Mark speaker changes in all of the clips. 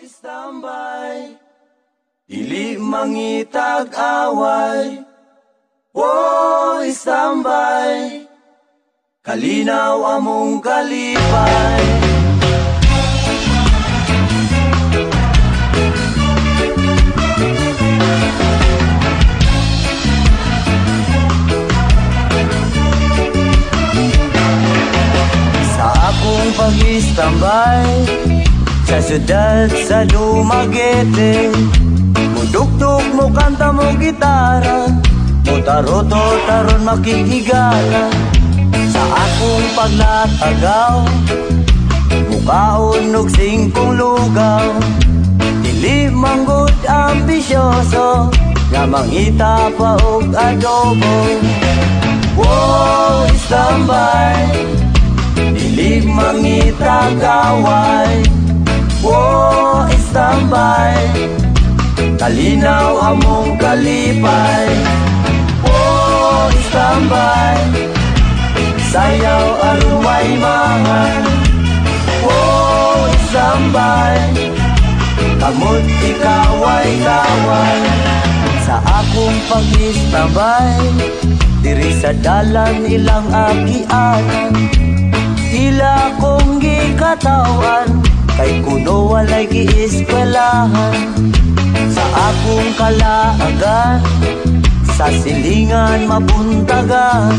Speaker 1: Tambay, dili mangitag away. Oh, istambay, kalinaw among kalipay. Sa akong pag-istambay sa syudad sa Dumaguete, mudugtog mo kanta mo gitara, mo taroto taron makikigala. Sa akong paglatagaw, mukaon og singkong lugaw, dili manggod ambisyoso, nga mangita pa og adobo. Wow, istambay, dili mangitag away. Oh, istambay, kalinaw among kalipay. Oh, istambay, sayaw aron may mangan. Oh, istambay, kamot ikaway kaway. Sa akong pag-istambay, diri sa dalan ilang agianan, ila kong gikatawan, kay kuno walay gieskwelahan. Sa akong kalaagan, sa silingan mabuntagan,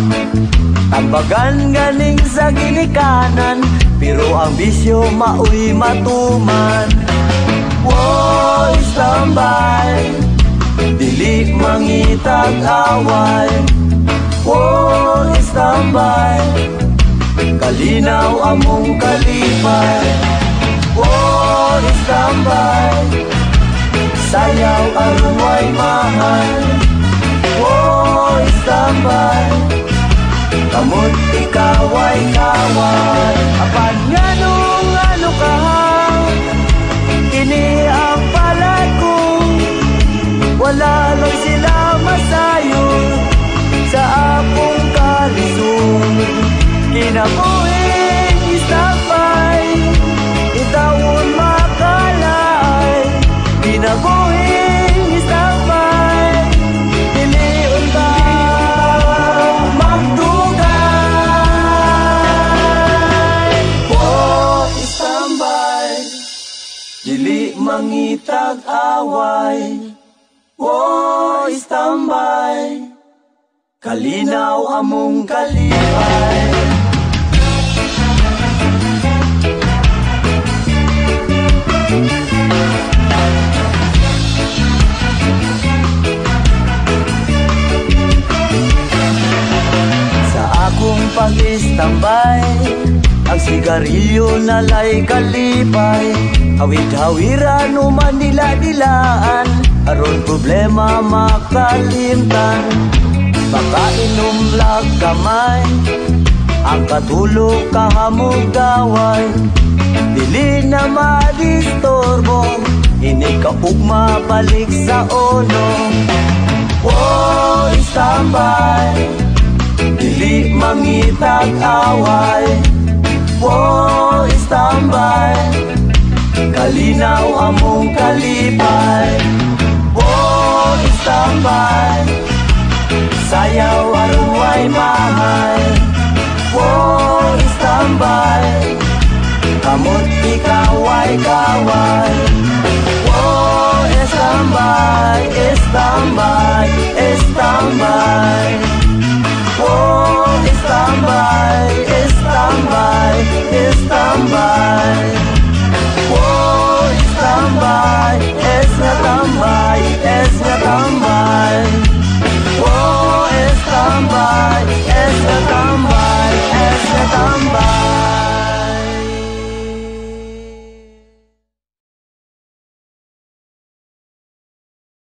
Speaker 1: tambagan ganing sa ginikanan, pero ang bisyo maoy matuman. Wow, istambay, dili mangitag away. Wow, istambay, kalinaw among kalipay. Oh, istambay, sayaw aron way mahal. Oh, istambay, kamot ikaway kaway. Apan nganong ano ka, kini ang palad ko, wala lang sila masayon sa akong kalisod. Kinabuhin istambay, itawon makalay. Kinabuhin istambay, diliun ka magdugay. Oh, istambay, dili mangitag away. Oh, istambay, kalinaw among kalipay. Sa akong pag-istambay, ang sigarilyo nalay kalipay. Hawid-hawiran o manila-dilaan, aron problema makalimtan. Makainom lang kamay, ang katulog kahamog gaway. Dili na madistorbo, inikaugma balik sa ono. Oh, istambay, dili mangitag away. Oh, istambay, kalinaw among kalipay. Oh, istambay, sayaw aron way mahal. Oh, istambay, kamot ikaway kaway. Oh, istambay, istambay.